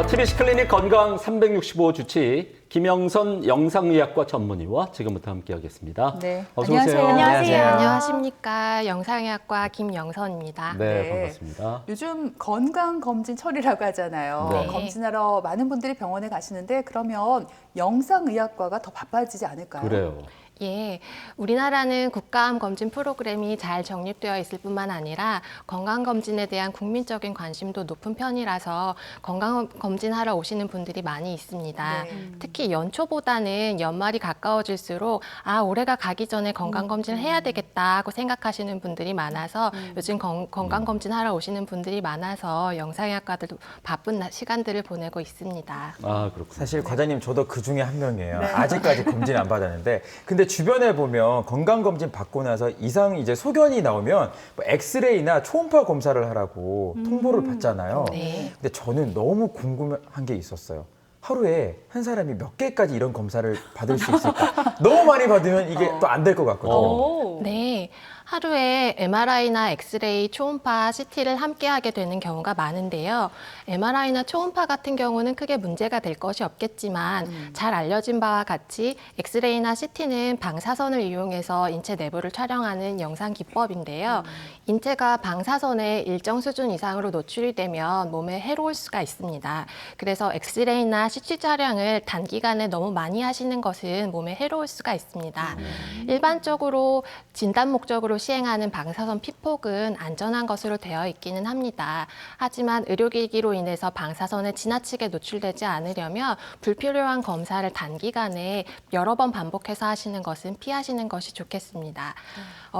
TBC 클리닉 건강 365 주치 김영선 영상의학과 전문의와 지금부터 함께하겠습니다. 네. 어서 오세요. 안녕하세요. 안녕하십니까. 영상의학과 김영선입니다. 네, 네. 반갑습니다. 요즘 건강검진철이라고 하잖아요. 네. 검진하러 많은 분들이 병원에 가시는데 그러면 영상의학과가 더 바빠지지 않을까요? 그래요. 예, 우리나라는 국가암 검진 프로그램이 잘 정립되어 있을 뿐만 아니라 건강검진에 대한 국민적인 관심도 높은 편이라서 건강검진하러 오시는 분들이 많이 있습니다. 네. 특히 연초보다는 연말이 가까워질수록 올해가 가기 전에 건강검진을 해야 되겠다 하고 생각하시는 분들이 많아서 요즘 건강검진하러 오시는 분들이 많아서 영상의학과들도 바쁜 시간들을 보내고 있습니다. 아, 그렇군요. 사실 과장님 저도 그 중에 한 명이에요. 아직까지 검진 안 받았는데 근데 주변에 보면 건강검진 받고 나서 이상 이제 소견이 나오면 뭐 엑스레이나 초음파 검사를 하라고 통보를 받잖아요. 네. 근데 저는 너무 궁금한 게 있었어요. 하루에 한 사람이 몇 개까지 이런 검사를 받을 수 있을까? 너무 많이 받으면 이게 또 안 될 것 같거든요. 네, 하루에 MRI나 엑스레이, 초음파, CT를 함께 하게 되는 경우가 많은데요. MRI나 초음파 같은 경우는 크게 문제가 될 것이 없겠지만 잘 알려진 바와 같이 엑스레이나 CT는 방사선을 이용해서 인체 내부를 촬영하는 영상 기법인데요. 인체가 방사선에 일정 수준 이상으로 노출이 되면 몸에 해로울 수가 있습니다. 그래서 엑스레이나 CT 촬영을 단기간에 너무 많이 하시는 것은 몸에 해로울 수가 있습니다. 일반적으로 진단 목적으로 시행하는 방사선 피폭은 안전한 것으로 되어 있기는 합니다. 하지만 의료기기로 인해서 방사선에 지나치게 노출되지 않으려면 불필요한 검사를 단기간에 여러 번 반복해서 하시는 것은 피하시는 것이 좋겠습니다.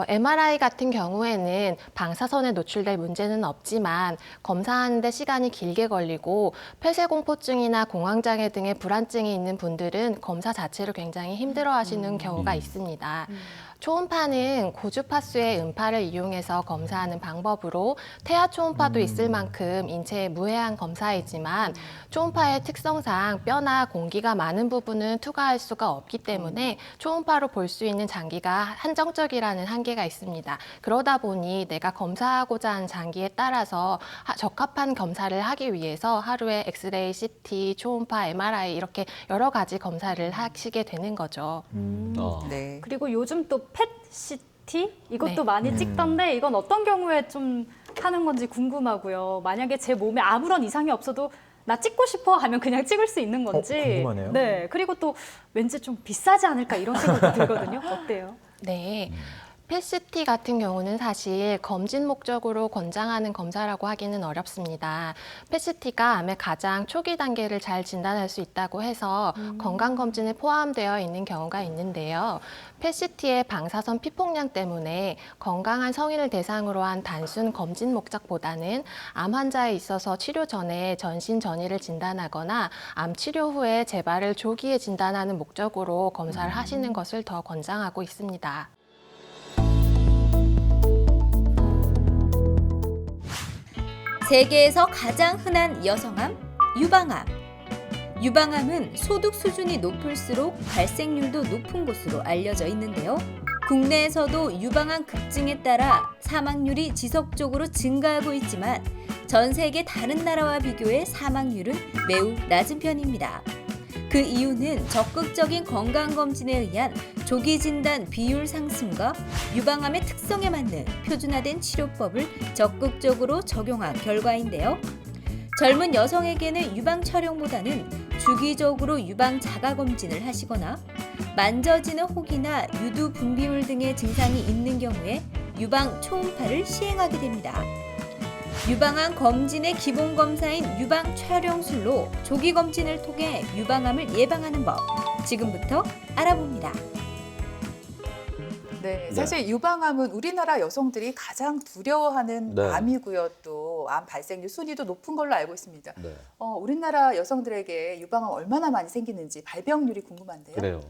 MRI 같은 경우에는 방사선에 노출될 문제는 없지만 검사하는데 시간이 길게 걸리고 폐쇄공포증이나 공황장애 등의 불안증이 있는 분들은 검사 자체를 굉장히 힘들어하시는 경우가 있습니다. 초음파는 고주파수의 음파를 이용해서 검사하는 방법으로 태아 초음파도 있을 만큼 인체에 무해한 검사이지만 초음파의 특성상 뼈나 공기가 많은 부분은 투과할 수가 없기 때문에 초음파로 볼 수 있는 장기가 한정적이라는 한계가 있습니다. 그러다 보니 내가 검사하고자 하는 장기에 따라서 적합한 검사를 하기 위해서 하루에 엑스레이, CT, 초음파, MRI 이렇게 여러 가지 검사를 하시게 되는 거죠. 네. 그리고 요즘 또 펫CT 이것도 네. 많이 찍던데 이건 어떤 경우에 좀 하는 건지 궁금하고요. 만약에 제 몸에 아무런 이상이 없어도 나 찍고 싶어 하면 그냥 찍을 수 있는 건지. 궁금하네요. 네. 그리고 또 왠지 좀 비싸지 않을까 이런 생각이 들거든요. 어때요? 네. 펫CT 같은 경우는 사실 검진 목적으로 권장하는 검사라고 하기는 어렵습니다. 펫CT가 암의 가장 초기 단계를 잘 진단할 수 있다고 해서 건강검진에 포함되어 있는 경우가 있는데요. 펫CT의 방사선 피폭량 때문에 건강한 성인을 대상으로 한 단순 검진 목적보다는 암 환자에 있어서 치료 전에 전신 전이를 진단하거나 암 치료 후에 재발을 조기에 진단하는 목적으로 검사를 하시는 것을 더 권장하고 있습니다. 세계에서 가장 흔한 여성암, 유방암. 유방암은 소득 수준이 높을수록 발생률도 높은 것으로 알려져 있는데요. 국내에서도 유방암 급증에 따라 사망률이 지속적으로 증가하고 있지만 전 세계 다른 나라와 비교해 사망률은 매우 낮은 편입니다. 그 이유는 적극적인 건강검진에 의한 조기 진단 비율 상승과 유방암의 특성에 맞는 표준화된 치료법을 적극적으로 적용한 결과인데요. 젊은 여성에게는 유방 촬영보다는 주기적으로 유방 자가검진을 하시거나 만져지는 혹이나 유두 분비물 등의 증상이 있는 경우에 유방 초음파를 시행하게 됩니다. 유방암 검진의 기본 검사인 유방 촬영술로 조기 검진을 통해 유방암을 예방하는 법, 지금부터 알아봅니다. 네, 사실 유방암은 우리나라 여성들이 가장 두려워하는 네. 암이고요. 또 암 발생률 순위도 높은 걸로 알고 있습니다. 네. 우리나라 여성들에게 유방암 얼마나 많이 생기는지 발병률이 궁금한데요. 그래요.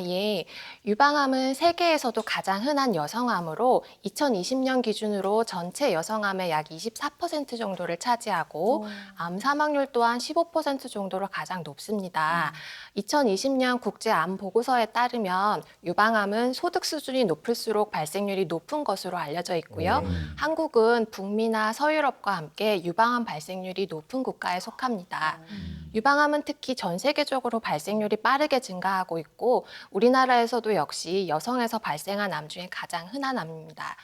예. 유방암은 세계에서도 가장 흔한 여성암으로 2020년 기준으로 전체 여성암의 약 24% 정도를 차지하고 암 사망률 또한 15% 정도로 가장 높습니다. 2020년 국제암 보고서에 따르면 유방암은 소득 수준이 높을수록 발생률이 높은 것으로 알려져 있고요. 한국은 북미나 서유럽과 함께 유방암 발생률이 높은 국가에 속합니다. 유방암은 특히 전 세계적으로 발생률이 빠르게 증가하고 있고 우리나라에서도 역시 여성에서 발생한 암 중에 가장 흔한 암입니다.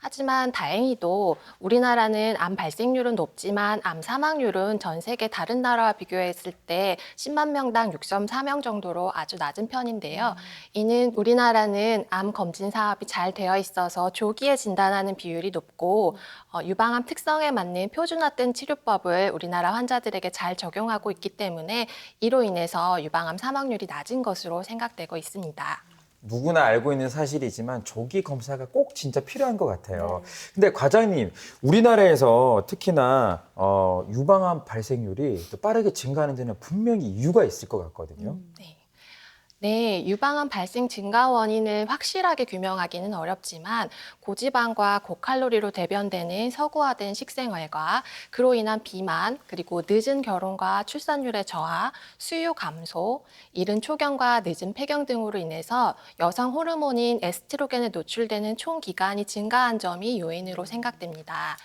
하지만 다행히도 우리나라는 암 발생률은 높지만 암 사망률은 전 세계 다른 나라와 비교했을 때 10만 명당 6.4명 정도로 아주 낮은 편인데요. 이는 우리나라는 암 검진 사업이 잘 되어 있어서 조기에 진단하는 비율이 높고 유방암 특성에 맞는 표준화된 치료법을 우리나라 환자들에게 잘 적용하고 있기 때문에 이로 인해서 유방암 사망률이 낮은 것으로 생각되고 있습니다. 누구나 알고 있는 사실이지만 조기 검사가 꼭 진짜 필요한 것 같아요. 근데 과장님, 우리나라에서 특히나 유방암 발생률이 또 빠르게 증가하는 데는 분명히 이유가 있을 것 같거든요. 네, 유방암 발생 증가 원인을 확실하게 규명하기는 어렵지만 고지방과 고칼로리로 대변되는 서구화된 식생활과 그로 인한 비만, 그리고 늦은 결혼과 출산율의 저하, 수유 감소, 이른 초경과 늦은 폐경 등으로 인해서 여성 호르몬인 에스트로겐에 노출되는 총 기간이 증가한 점이 요인으로 생각됩니다.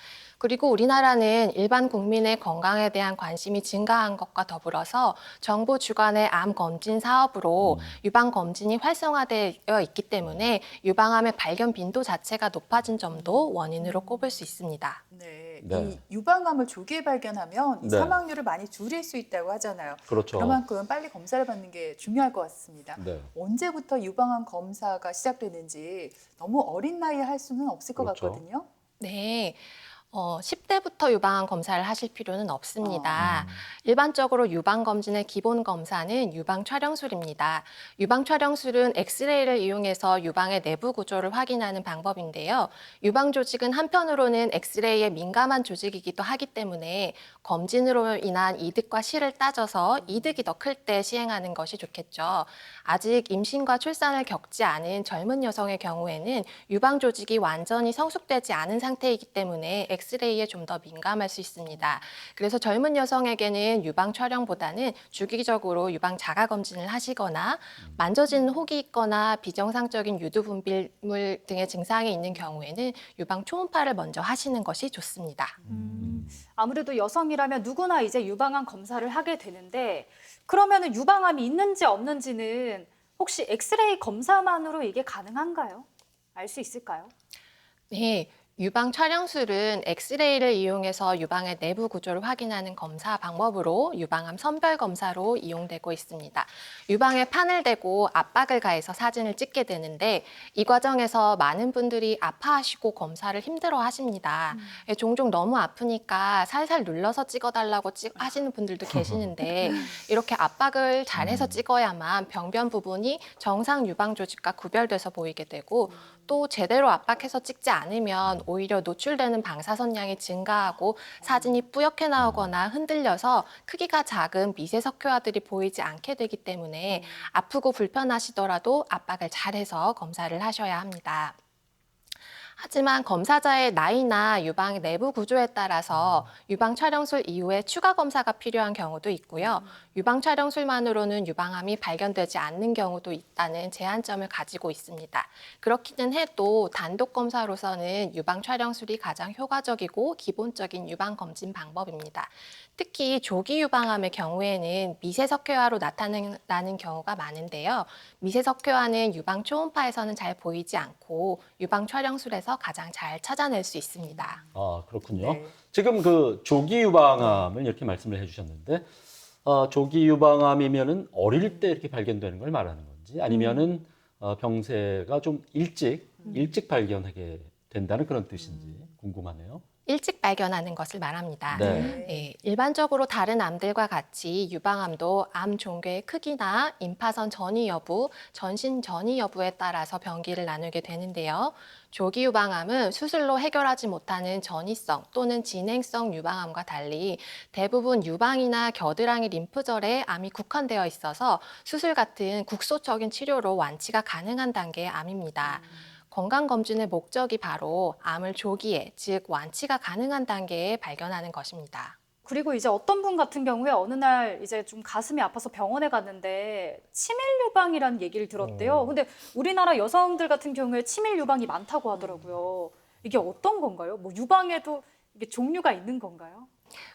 그리고 우리나라는 일반 국민의 건강에 대한 관심이 증가한 것과 더불어서 정부 주관의 암 검진 사업으로 유방 검진이 활성화되어 있기 때문에 유방암의 발견 빈도 자체가 높아진 점도 원인으로 꼽을 수 있습니다. 네, 네. 이 유방암을 조기에 발견하면 이 네. 사망률을 많이 줄일 수 있다고 하잖아요. 그렇죠. 그만큼 빨리 검사를 받는 게 중요할 것 같습니다. 네. 언제부터 유방암 검사가 시작되는지 너무 어린 나이에 할 수는 없을 것 그렇죠. 같거든요. 네. 10대부터 유방암 검사를 하실 필요는 없습니다. 일반적으로 유방 검진의 기본 검사는 유방 촬영술입니다. 유방 촬영술은 엑스레이를 이용해서 유방의 내부 구조를 확인하는 방법인데요. 유방 조직은 한편으로는 엑스레이에 민감한 조직이기도 하기 때문에 검진으로 인한 이득과 실을 따져서 이득이 더 클 때 시행하는 것이 좋겠죠. 아직 임신과 출산을 겪지 않은 젊은 여성의 경우에는 유방 조직이 완전히 성숙되지 않은 상태이기 때문에 엑스레이에 좀 더 민감할 수 있습니다. 그래서 젊은 여성에게는 유방 촬영보다는 주기적으로 유방 자가 검진을 하시거나 만져지는 혹이 있거나 비정상적인 유두 분비물 등의 증상이 있는 경우에는 유방 초음파를 먼저 하시는 것이 좋습니다. 아무래도 여성이라면 누구나 이제 유방암 검사를 하게 되는데 그러면은 유방암이 있는지 없는지는 혹시 엑스레이 검사만으로 이게 가능한가요? 알 수 있을까요? 네. 유방 촬영술은 엑스레이를 이용해서 유방의 내부 구조를 확인하는 검사 방법으로 유방암 선별 검사로 이용되고 있습니다. 유방에 판을 대고 압박을 가해서 사진을 찍게 되는데 이 과정에서 많은 분들이 아파하시고 검사를 힘들어 하십니다. 종종 너무 아프니까 살살 눌러서 찍어달라고 하시는 분들도 계시는데 이렇게 압박을 잘해서 찍어야만 병변 부분이 정상 유방 조직과 구별돼서 보이게 되고 또 제대로 압박해서 찍지 않으면 오히려 노출되는 방사선량이 증가하고 사진이 뿌옇게 나오거나 흔들려서 크기가 작은 미세 석회화들이 보이지 않게 되기 때문에 아프고 불편하시더라도 압박을 잘해서 검사를 하셔야 합니다. 하지만 검사자의 나이나 유방 내부 구조에 따라서 유방 촬영술 이후에 추가 검사가 필요한 경우도 있고요. 유방 촬영술만으로는 유방암이 발견되지 않는 경우도 있다는 제한점을 가지고 있습니다. 그렇기는 해도 단독 검사로서는 유방 촬영술이 가장 효과적이고 기본적인 유방 검진 방법입니다. 특히 조기 유방암의 경우에는 미세석회화로 나타나는 경우가 많은데요. 미세석회화는 유방 초음파에서는 잘 보이지 않고 유방 촬영술에서 가장 잘 찾아낼 수 있습니다. 아, 그렇군요. 네. 지금 그 조기 유방암을 이렇게 말씀을 해주셨는데, 조기 유방암이면은 어릴 때 이렇게 발견되는 걸 말하는 건지, 아니면은 병세가 좀 일찍 발견하게 된다는 그런 뜻인지 궁금하네요. 일찍 발견하는 것을 말합니다. 네. 네, 일반적으로 다른 암들과 같이 유방암도 암 종괴의 크기나 임파선 전이 여부, 전신 전이 여부에 따라서 병기를 나누게 되는데요. 조기 유방암은 수술로 해결하지 못하는 전이성 또는 진행성 유방암과 달리 대부분 유방이나 겨드랑이 림프절에 암이 국한되어 있어서 수술 같은 국소적인 치료로 완치가 가능한 단계의 암입니다. 건강검진의 목적이 바로 암을 조기에, 즉 완치가 가능한 단계에 발견하는 것입니다. 그리고 이제 어떤 분 같은 경우에 어느 날 이제 좀 가슴이 아파서 병원에 갔는데 치밀 유방이라는 얘기를 들었대요. 근데 우리나라 여성들 같은 경우에 치밀 유방이 많다고 하더라고요. 이게 어떤 건가요? 뭐 유방에도 이게 종류가 있는 건가요?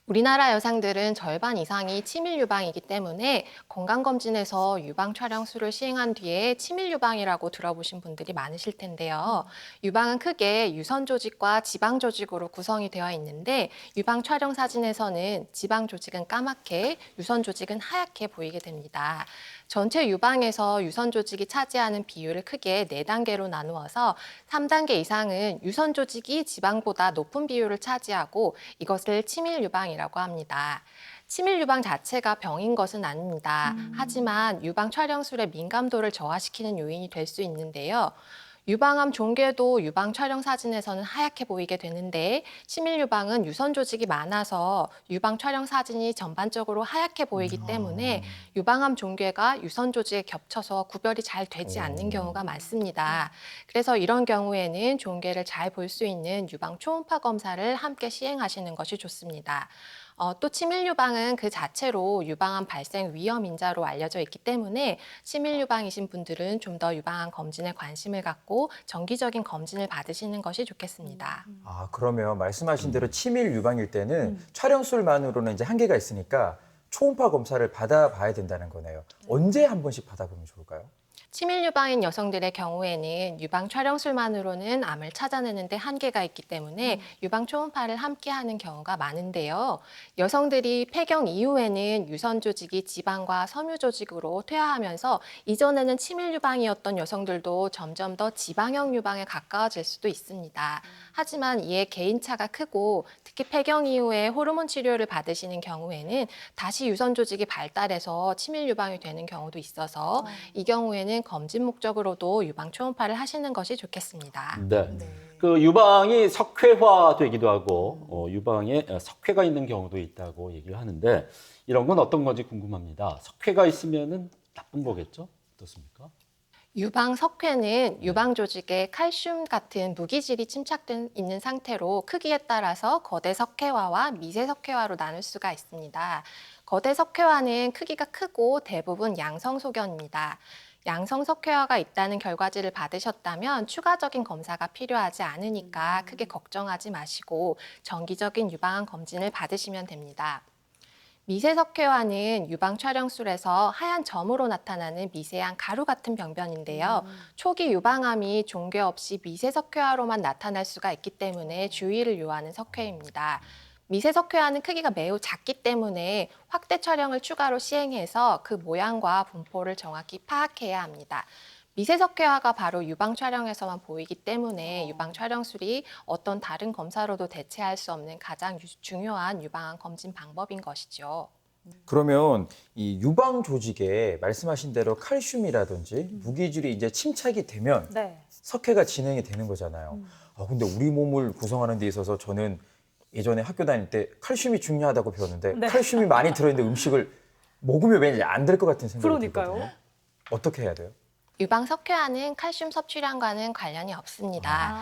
우리나라 여성들은 절반 이상이 치밀 유방이기 때문에 건강검진에서 유방 촬영술을 시행한 뒤에 치밀 유방이라고 들어보신 분들이 많으실 텐데요. 유방은 크게 유선 조직과 지방 조직으로 구성이 되어 있는데 유방 촬영 사진에서는 지방 조직은 까맣게 유선 조직은 하얗게 보이게 됩니다. 전체 유방에서 유선 조직이 차지하는 비율을 크게 4단계로 나누어서 3단계 이상은 유선 조직이 지방보다 높은 비율을 차지하고 이것을 치밀 유방이라고 합니다. 치밀 유방 자체가 병인 것은 아닙니다. 하지만 유방 촬영술의 민감도를 저하시키는 요인이 될 수 있는데요. 유방암 종괴도 유방 촬영 사진에서는 하얗게 보이게 되는데 치밀 유방은 유선 조직이 많아서 유방 촬영 사진이 전반적으로 하얗게 보이기 때문에 유방암 종괴가 유선 조직에 겹쳐서 구별이 잘 되지 않는 경우가 많습니다. 그래서 이런 경우에는 종괴를 잘 볼 수 있는 유방 초음파 검사를 함께 시행하시는 것이 좋습니다. 또 치밀 유방은 그 자체로 유방암 발생 위험 인자로 알려져 있기 때문에 치밀 유방이신 분들은 좀 더 유방암 검진에 관심을 갖고 정기적인 검진을 받으시는 것이 좋겠습니다. 아, 그러면 말씀하신 대로 치밀 유방일 때는 촬영술만으로는 이제 한계가 있으니까 초음파 검사를 받아봐야 된다는 거네요. 언제 한 번씩 받아보면 좋을까요? 치밀 유방인 여성들의 경우에는 유방 촬영술만으로는 암을 찾아내는 데 한계가 있기 때문에 유방 초음파를 함께 하는 경우가 많은데요. 여성들이 폐경 이후에는 유선 조직이 지방과 섬유 조직으로 퇴화하면서 이전에는 치밀 유방이었던 여성들도 점점 더 지방형 유방에 가까워질 수도 있습니다. 하지만 이에 개인차가 크고 특히 폐경 이후에 호르몬 치료를 받으시는 경우에는 다시 유선 조직이 발달해서 치밀 유방이 되는 경우도 있어서 이 경우에는 검진 목적으로도 유방 초음파를 하시는 것이 좋겠습니다. 네. 그 유방이 석회화되기도 하고 유방에 석회가 있는 경우도 있다고 얘기를 하는데 이런 건 어떤 건지 궁금합니다. 석회가 있으면은 나쁜 거겠죠? 어떻습니까? 유방 석회는 유방 조직에 칼슘 같은 무기질이 침착된 있는 상태로 크기에 따라서 거대 석회화와 미세 석회화로 나눌 수가 있습니다. 거대 석회화는 크기가 크고 대부분 양성 소견입니다. 양성 석회화가 있다는 결과지를 받으셨다면 추가적인 검사가 필요하지 않으니까 크게 걱정하지 마시고 정기적인 유방암 검진을 받으시면 됩니다. 미세 석회화는 유방 촬영술에서 하얀 점으로 나타나는 미세한 가루 같은 병변인데요. 초기 유방암이 종괴 없이 미세 석회화로만 나타날 수가 있기 때문에 주의를 요하는 석회입니다. 미세 석회화는 크기가 매우 작기 때문에 확대 촬영을 추가로 시행해서 그 모양과 분포를 정확히 파악해야 합니다. 미세 석회화가 바로 유방 촬영에서만 보이기 때문에 유방 촬영술이 어떤 다른 검사로도 대체할 수 없는 가장 중요한 유방암 검진 방법인 것이죠. 그러면 이 유방 조직에 말씀하신 대로 칼슘이라든지 무기질이 이제 침착이 되면 네. 석회가 진행이 되는 거잖아요. 근데 우리 몸을 구성하는 데 있어서 저는 예전에 학교 다닐 때 칼슘이 중요하다고 배웠는데 네. 칼슘이 많이 들어있는 음식을 먹으면 왠지 안 될 것 같은 생각이 그러니까요. 들거든요. 어떻게 해야 돼요? 유방 석회화는 칼슘 섭취량과는 관련이 없습니다.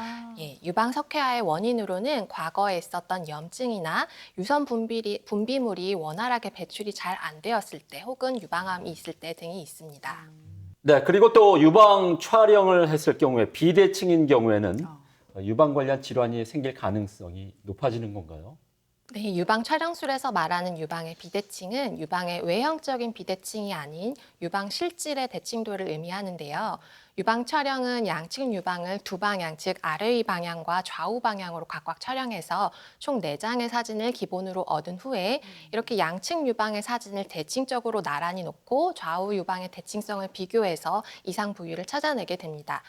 유방 석회화의 원인으로는 과거에 있었던 염증이나 유선 분비물이 원활하게 배출이 잘 안 되었을 때 혹은 유방암이 있을 때 등이 있습니다. 네, 그리고 또 유방 촬영을 했을 경우에 비대칭인 경우에는 유방 관련 질환이 생길 가능성이 높아지는 건가요? 네, 유방 촬영술에서 말하는 유방의 비대칭은 유방의 외형적인 비대칭이 아닌 유방 실질의 대칭도를 의미하는데요. 유방 촬영은 양측 유방을 두 방향, 즉 아래 위 방향과 좌우 방향으로 각각 촬영해서 총 4장의 사진을 기본으로 얻은 후에 이렇게 양측 유방의 사진을 대칭적으로 나란히 놓고 좌우 유방의 대칭성을 비교해서 이상 부위를 찾아내게 됩니다.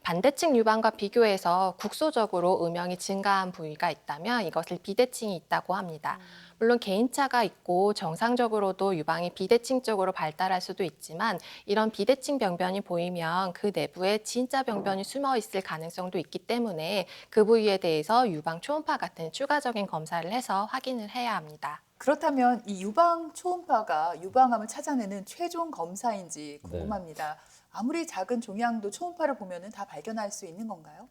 반대측 유방과 비교해서 국소적으로 음영이 증가한 부위가 있다면 이것을 비대칭이 있다고 합니다. 물론 개인차가 있고 정상적으로도 유방이 비대칭적으로 발달할 수도 있지만 이런 비대칭 병변이 보이면 그 내부에 진짜 병변이 숨어 있을 가능성도 있기 때문에 그 부위에 대해서 유방 초음파 같은 추가적인 검사를 해서 확인을 해야 합니다. 그렇다면 이 유방 초음파가 유방암을 찾아내는 최종 검사인지 궁금합니다. 아무리 작은 종양도 초음파를 보면 다 발견할 수 있는 건가요?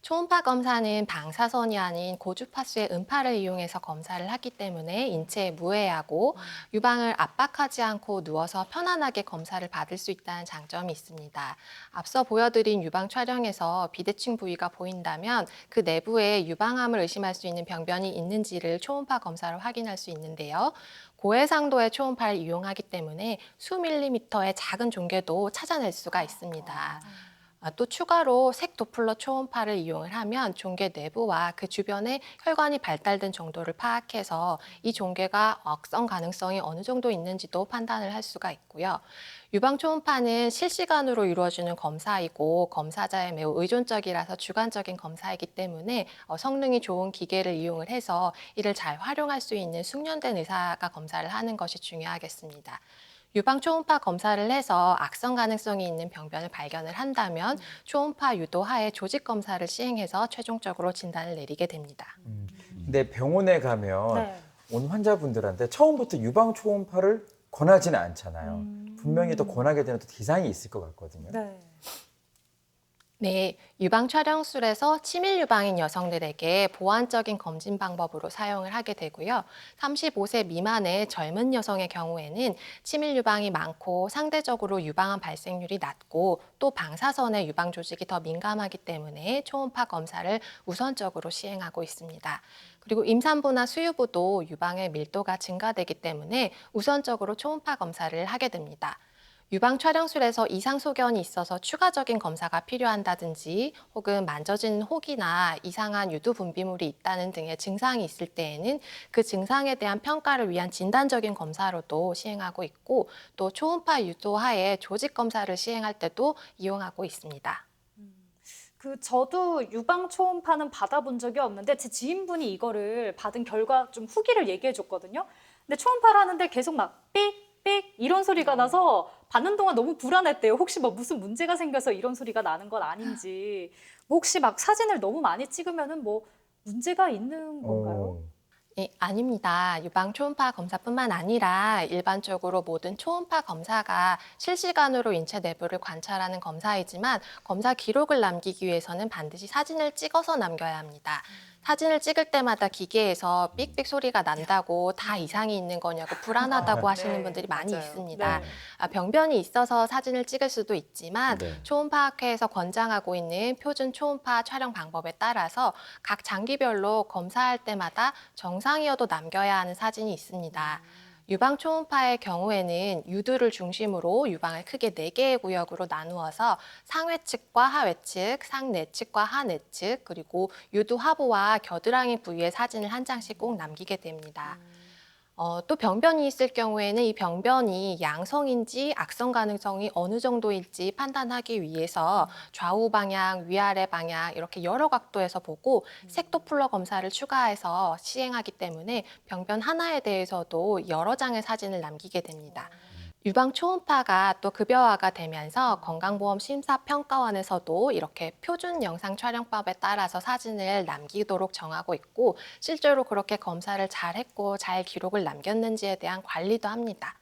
초음파 검사는 방사선이 아닌 고주파수의 음파를 이용해서 검사를 하기 때문에 인체에 무해하고 유방을 압박하지 않고 누워서 편안하게 검사를 받을 수 있다는 장점이 있습니다. 앞서 보여드린 유방 촬영에서 비대칭 부위가 보인다면 그 내부에 유방암을 의심할 수 있는 병변이 있는지를 초음파 검사로 확인할 수 있는데요. 고해상도의 초음파를 이용하기 때문에 수밀리미터의 작은 종괴도 찾아낼 수가 있습니다. 또 추가로 색도플러 초음파를 이용을 하면 종괴 내부와 그 주변에 혈관이 발달된 정도를 파악해서 이 종괴가 악성 가능성이 어느 정도 있는지도 판단을 할 수가 있고요. 유방 초음파는 실시간으로 이루어지는 검사이고 검사자에 매우 의존적이라서 주관적인 검사이기 때문에 성능이 좋은 기계를 이용을 해서 이를 잘 활용할 수 있는 숙련된 의사가 검사를 하는 것이 중요하겠습니다. 유방 초음파 검사를 해서 악성 가능성이 있는 병변을 발견을 한다면 초음파 유도하에 조직 검사를 시행해서 최종적으로 진단을 내리게 됩니다. 근데 병원에 가면 네. 온 환자분들한테 처음부터 유방 초음파를 권하지는 않잖아요. 분명히 또 권하게 되는 또 기상이 있을 것 같거든요. 네. 네, 유방 촬영술에서 치밀 유방인 여성들에게 보완적인 검진 방법으로 사용을 하게 되고요. 35세 미만의 젊은 여성의 경우에는 치밀 유방이 많고 상대적으로 유방암 발생률이 낮고 또 방사선에 유방 조직이 더 민감하기 때문에 초음파 검사를 우선적으로 시행하고 있습니다. 그리고 임산부나 수유부도 유방의 밀도가 증가되기 때문에 우선적으로 초음파 검사를 하게 됩니다. 유방 촬영술에서 이상 소견이 있어서 추가적인 검사가 필요한다든지 혹은 만져지는 혹이나 이상한 유두 분비물이 있다는 등의 증상이 있을 때에는 그 증상에 대한 평가를 위한 진단적인 검사로도 시행하고 있고 또 초음파 유도하에 조직 검사를 시행할 때도 이용하고 있습니다. 저도 유방 초음파는 받아본 적이 없는데 제 지인분이 이거를 받은 결과 좀 후기를 얘기해 줬거든요. 근데 초음파를 하는데 계속 막 삑 이런 소리가 나서 받는 동안 너무 불안했대요. 혹시 뭐 무슨 문제가 생겨서 이런 소리가 나는 건 아닌지. 뭐 혹시 막 사진을 너무 많이 찍으면은 뭐 문제가 있는 건가요? 네, 아닙니다. 유방 초음파 검사뿐만 아니라 일반적으로 모든 초음파 검사가 실시간으로 인체 내부를 관찰하는 검사이지만 검사 기록을 남기기 위해서는 반드시 사진을 찍어서 남겨야 합니다. 사진을 찍을 때마다 기계에서 삑삑 소리가 난다고 다 이상이 있는 거냐고 불안하다고 하시는 네, 분들이 많이 맞아요. 있습니다. 네. 병변이 있어서 사진을 찍을 수도 있지만 네. 초음파학회에서 권장하고 있는 표준 초음파 촬영 방법에 따라서 각 장기별로 검사할 때마다 정상이어도 남겨야 하는 사진이 있습니다. 유방 초음파의 경우에는 유두를 중심으로 유방을 크게 4개의 구역으로 나누어서 상외측과 하외측, 상내측과 하내측, 그리고 유두 하부와 겨드랑이 부위의 사진을 한 장씩 꼭 남기게 됩니다. 또 병변이 있을 경우에는 이 병변이 양성인지 악성 가능성이 어느 정도일지 판단하기 위해서 좌우 방향, 위아래 방향 이렇게 여러 각도에서 보고 색도플러 검사를 추가해서 시행하기 때문에 병변 하나에 대해서도 여러 장의 사진을 남기게 됩니다. 유방 초음파가 또 급여화가 되면서 건강보험심사평가원에서도 이렇게 표준 영상 촬영법에 따라서 사진을 남기도록 정하고 있고 실제로 그렇게 검사를 잘 했고 잘 기록을 남겼는지에 대한 관리도 합니다.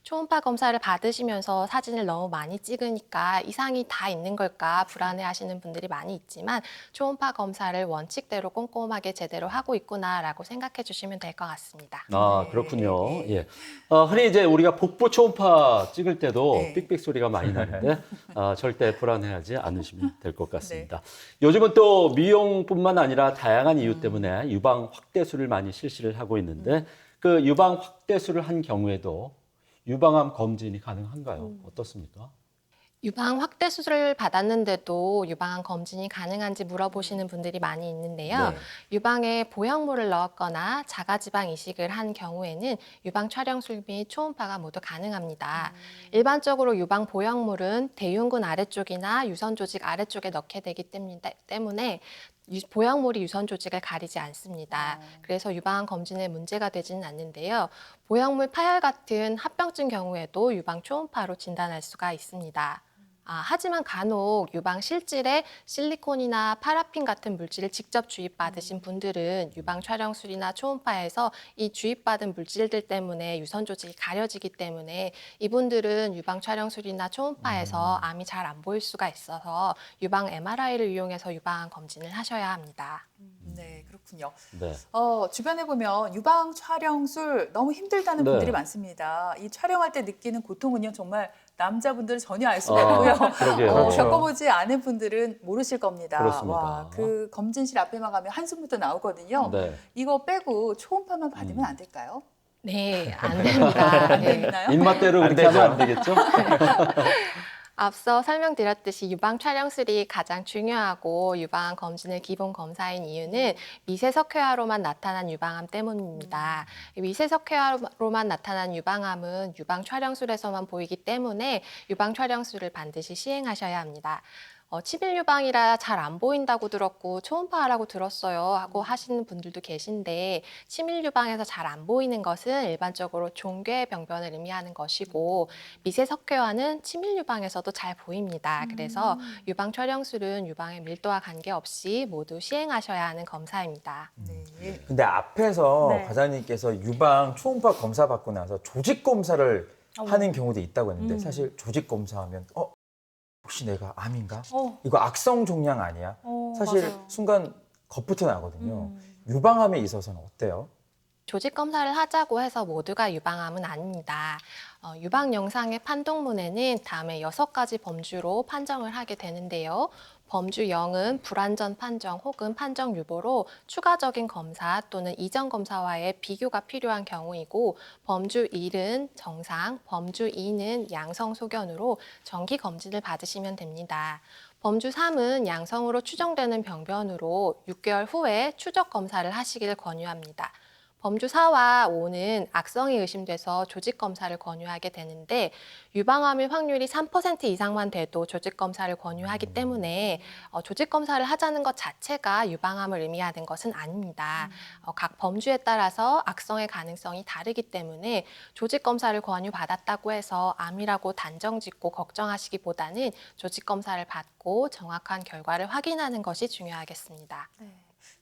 초음파 검사를 받으시면서 사진을 너무 많이 찍으니까 이상이 다 있는 걸까 불안해하시는 분들이 많이 있지만 초음파 검사를 원칙대로 꼼꼼하게 제대로 하고 있구나라고 생각해 주시면 될 것 같습니다. 아, 네, 그렇군요. 네. 예. 흔히 이제 우리가 복부 초음파 찍을 때도 네. 삑삑 소리가 많이 나는데 절대 불안해하지 않으시면 될 것 같습니다. 요즘은 또 미용뿐만 아니라 다양한 이유 때문에 유방 확대술을 많이 실시를 하고 있는데 그 유방 확대술을 한 경우에도 유방암 검진이 가능한가요? 어떻습니까? 유방 확대 수술을 받았는데도 유방암 검진이 가능한지 물어보시는 분들이 많이 있는데요. 네. 유방에 보형물을 넣었거나 자가지방 이식을 한 경우에는 유방 촬영술 및 초음파가 모두 가능합니다. 일반적으로 유방 보형물은 대흉근 아래쪽이나 유선 조직 아래쪽에 넣게 되기 때문에 보형물이 유선 조직을 가리지 않습니다. 그래서 유방암 검진에 문제가 되지는 않는데요. 보형물 파열 같은 합병증 경우에도 유방 초음파로 진단할 수가 있습니다. 하지만 간혹 유방 실질에 실리콘이나 파라핀 같은 물질을 직접 주입받으신 분들은 유방 촬영술이나 초음파에서 이 주입받은 물질들 때문에 유선 조직이 가려지기 때문에 이분들은 유방 촬영술이나 초음파에서 암이 잘 안 보일 수가 있어서 유방 MRI를 이용해서 유방 검진을 하셔야 합니다. 네, 그렇군요. 네. 주변에 보면 유방 촬영술 너무 힘들다는 네. 분들이 많습니다. 이 촬영할 때 느끼는 고통은요, 정말 남자분들은 전혀 알 수가 아, 없고요. 그러게요. 그렇죠. 겪어보지 않은 분들은 모르실 겁니다. 그렇습니다. 와, 그 검진실 앞에만 가면 한숨부터 나오거든요. 네. 이거 빼고 초음파만 받으면 안 될까요? 네, 안 됩니다. 안 네. 되나요? 입맛대로 안 그렇게 하면 안 되겠죠? 앞서 설명드렸듯이 유방 촬영술이 가장 중요하고 유방암 검진의 기본 검사인 이유는 미세석회화로만 나타난 유방암 때문입니다. 미세석회화로만 나타난 유방암은 유방 촬영술에서만 보이기 때문에 유방 촬영술을 반드시 시행하셔야 합니다. 치밀 유방이라 잘 안 보인다고 들었고 초음파하라고 들었어요 하고 하시는 분들도 계신데 치밀 유방에서 잘 안 보이는 것은 일반적으로 종괴 병변을 의미하는 것이고 미세석회화는 치밀 유방에서도 잘 보입니다. 그래서 유방 촬영술은 유방의 밀도와 관계없이 모두 시행하셔야 하는 검사입니다. 네. 근데 앞에서 네. 과장님께서 유방 초음파 검사 받고 나서 조직 검사를 하는 경우도 있다고 했는데 사실 조직 검사하면 혹시 내가 암인가? 이거 악성 종양 아니야? 사실 맞아요. 순간 겁부터 나거든요. 유방암에 있어서는 어때요? 조직 검사를 하자고 해서 모두가 유방암은 아닙니다. 유방 영상의 판독문에는 다음에 6가지 범주로 판정을 하게 되는데요. 범주 0은 불완전 판정 혹은 판정 유보로 추가적인 검사 또는 이전 검사와의 비교가 필요한 경우이고 범주 1은 정상, 범주 2는 양성 소견으로 정기 검진을 받으시면 됩니다. 범주 3은 양성으로 추정되는 병변으로 6개월 후에 추적 검사를 하시기를 권유합니다. 범주 4와 5는 악성이 의심돼서 조직 검사를 권유하게 되는데 유방암일 확률이 3% 이상만 돼도 조직 검사를 권유하기 때문에 조직 검사를 하자는 것 자체가 유방암을 의미하는 것은 아닙니다. 각 범주에 따라서 악성의 가능성이 다르기 때문에 조직 검사를 권유받았다고 해서 암이라고 단정짓고 걱정하시기보다는 조직 검사를 받고 정확한 결과를 확인하는 것이 중요하겠습니다. 네.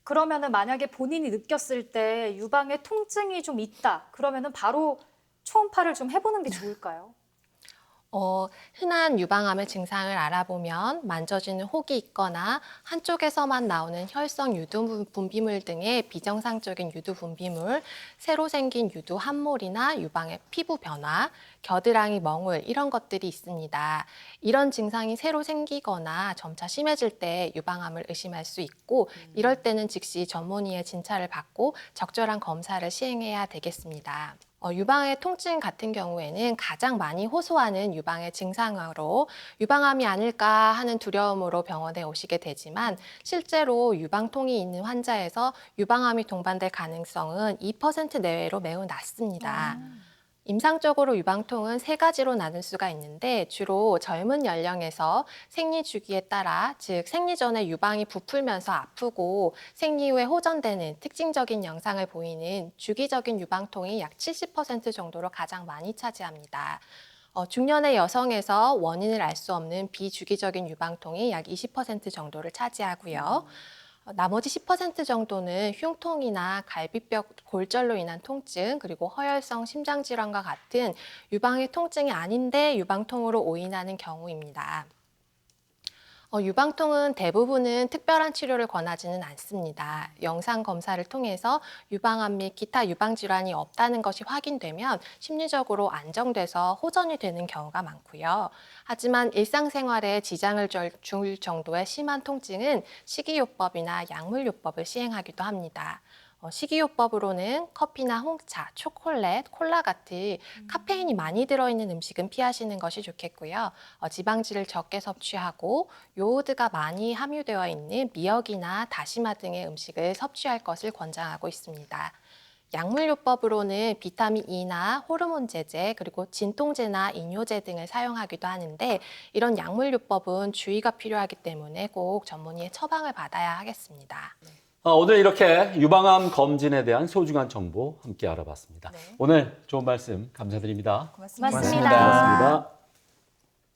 그러면은 만약에 본인이 느꼈을 때 유방에 통증이 좀 있다. 그러면은 바로 초음파를 좀 해보는 게 좋을까요? 흔한 유방암의 증상을 알아보면 만져지는 혹이 있거나 한쪽에서만 나오는 혈성 유두 분비물 등의 비정상적인 유두 분비물, 새로 생긴 유두 함몰이나 유방의 피부 변화, 겨드랑이 멍울 이런 것들이 있습니다. 이런 증상이 새로 생기거나 점차 심해질 때 유방암을 의심할 수 있고 이럴 때는 즉시 전문의의 진찰을 받고 적절한 검사를 시행해야 되겠습니다. 유방의 통증 같은 경우에는 가장 많이 호소하는 유방의 증상으로 유방암이 아닐까 하는 두려움으로 병원에 오시게 되지만 실제로 유방통이 있는 환자에서 유방암이 동반될 가능성은 2% 내외로 매우 낮습니다. 임상적으로 유방통은 3가지로 나눌 수가 있는데 주로 젊은 연령에서 생리 주기에 따라 즉 생리 전에 유방이 부풀면서 아프고 생리 후에 호전되는 특징적인 영상을 보이는 주기적인 유방통이 약 70% 정도로 가장 많이 차지합니다. 중년의 여성에서 원인을 알 수 없는 비주기적인 유방통이 약 20% 정도를 차지하고요. 나머지 10% 정도는 흉통이나 갈비뼈 골절로 인한 통증, 그리고 허혈성 심장질환과 같은 유방의 통증이 아닌데 유방통으로 오인하는 경우입니다. 유방통은 대부분은 특별한 치료를 권하지는 않습니다. 영상 검사를 통해서 유방암 및 기타 유방 질환이 없다는 것이 확인되면 심리적으로 안정돼서 호전이 되는 경우가 많고요. 하지만 일상생활에 지장을 줄 정도의 심한 통증은 식이요법이나 약물요법을 시행하기도 합니다. 식이요법으로는 커피나 홍차, 초콜릿, 콜라 같은 카페인이 많이 들어있는 음식은 피하시는 것이 좋겠고요. 지방질을 적게 섭취하고 요오드가 많이 함유되어 있는 미역이나 다시마 등의 음식을 섭취할 것을 권장하고 있습니다. 약물요법으로는 비타민 E나 호르몬 제제, 그리고 진통제나 이뇨제 등을 사용하기도 하는데 이런 약물요법은 주의가 필요하기 때문에 꼭 전문의의 처방을 받아야 하겠습니다. 오늘 이렇게 유방암 검진에 대한 소중한 정보 함께 알아봤습니다. 네. 오늘 좋은 말씀 감사드립니다. 고맙습니다. 고맙습니다. 고맙습니다.